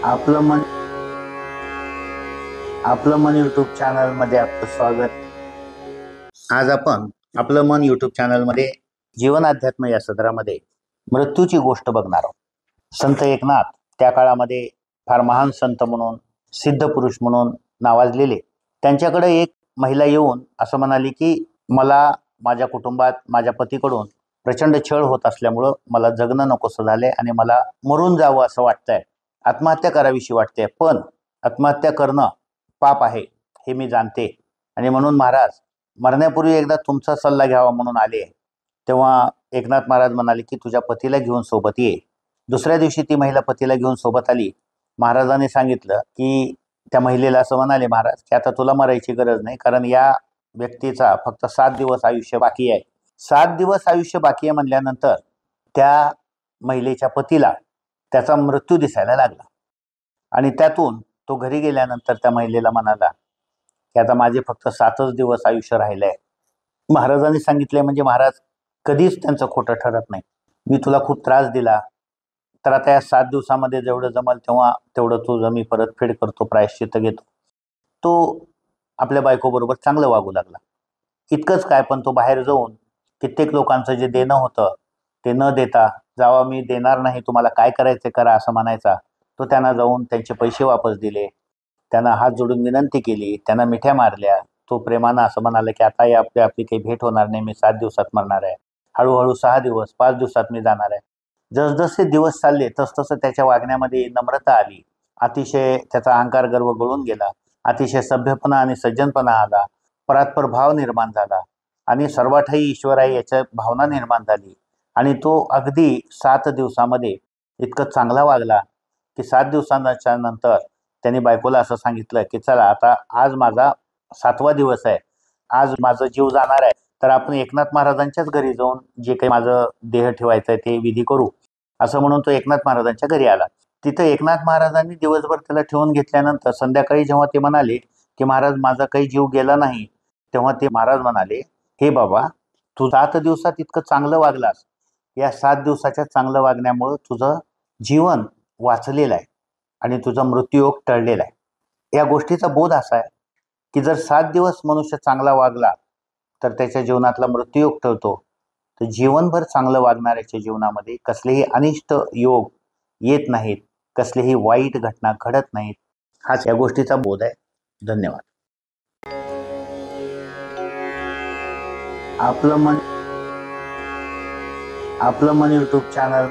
आपलं मन आपलं मन यूट्यूब चॅनल मध्ये आपलं स्वागत। आज आपण आपलं मन यूट्यूब चॅनल मध्ये जीवन अध्यात्म या सदरामध्ये मृत्यूची गोष्ट बघणार आहोत। संत एकनाथ त्या काळामध्ये फार महान संत म्हणून, सिद्ध पुरुष म्हणून नावाजलेले, त्यांच्याकडे एक महिला येऊन असं म्हणाली की मला माझ्या कुटुंबात माझ्या पतीकडून प्रचंड छळ होत असल्यामुळं मला जगणं नकोसं झालंय आणि मला मरून जावं असं वाटतंय, आत्महत्या करावीशी वाटते, पण आत्महत्या करणं पाप आहे हे मी जाणते आणि म्हणून महाराज मरण्यापूर्वी एकदा तुमचा सल्ला घ्यावा म्हणून आले। तेव्हा एकनाथ महाराज म्हणाले की तुझ्या पतीला घेऊन सोबत ये। दुसऱ्या दिवशी ती महिला पतीला घेऊन सोबत आली। महाराजांनी सांगितलं की त्या महिलेला असं म्हणाले महाराज की आता तुला मरायची गरज नाही, कारण या व्यक्तीचा फक्त 7 दिवस आयुष्य बाकी आहे। 7 दिवस आयुष्य बाकी आहे म्हणल्यानंतर त्या महिलेच्या पतीला त्याचा मृत्यू दिसायला लागला आणि त्यातून तो घरी गेल्यानंतर त्या महिलेला म्हणाला की आता माझे फक्त 7च दिवस आयुष्य राहिलंय। महाराजांनी सांगितले म्हणजे महाराज कधीच त्यांचं खोटं ठरत नाही। मी तुला खूप त्रास दिला, तर आता या 7 दिवसामध्ये जेवढं जमल तेवढं तुझं मी परतफेड करतो, प्रायश्चित्त घेतो। तो आपल्या बायकोबरोबर चांगलं वागू लागला। इतकंच काय, पण तो बाहेर जाऊन कित्येक लोकांचं जे देणं होतं ते न देता, जावा मी देणार नाही, तुम्हाला काय करायचं करा असं म्हणायचा, तो त्यांना जाऊन त्यांचे पैसे वापस दिले, त्यांना हात जोडून विनंती केली, त्यांना मिठ्या मारल्या। तो प्रेमानं असं म्हणाला की आता आपली काही भेट होणार नाही, मी 7 दिवसात मरणार आहे, हळूहळू 6 दिवस 5 दिवसात मी जाणार आहे। जसजसे दिवस चालले तसतसं त्याच्या वागण्यामध्ये नम्रता आली, अतिशय त्याचा अहंकार गर्व गळून गेला, अतिशय सभ्यपणा आणि सज्जनपणा आला, परात्पर भाव निर्माण झाला आणि सर्वठायी ईश्वर आहे याच्या भावना निर्माण झाली आणि तो अगदी 7 दिवसामध्ये इतकं चांगला वागला की 7 दिवसांच्या नंतर त्याने बायकोला असं सांगितलं की चला आता आज माझा 7वा दिवस आहे, आज माझा जीव जाणार आहे, तर आपण एकनाथ महाराजांच्याच घरी जाऊन जे काही माझं देह ठेवायचं आहे ते विधी करू, असं म्हणून तो एकनाथ महाराजांच्या घरी आला। तिथं एकनाथ महाराजांनी दिवसभर त्याला ठेवून घेतल्यानंतर संध्याकाळी जेव्हा ते म्हणाले की महाराज माझा काही जीव गेला नाही, तेव्हा ते महाराज म्हणाले हे बाबा, तू 7 दिवसात इतकं चांगलं वागलास, या 7 दिवसाच्या चांगलं वागण्यामुळं तुझं जीवन वाचलेलं आहे आणि तुझा मृत्यूयोग टळलेला आहे। या गोष्टीचा बोध असा आहे की जर 7 दिवस मनुष्य चांगला वागला तर त्याच्या जीवनातला मृत्यूयोग टळतो, तर जीवनभर चांगलं वागणाऱ्याच्या जीवनामध्ये कसलेही अनिष्ट योग येत नाहीत, कसलीही वाईट घटना घडत नाहीत, हाच या गोष्टीचा बोध आहे। धन्यवाद। आपलं मन यूट्यूब चॅनल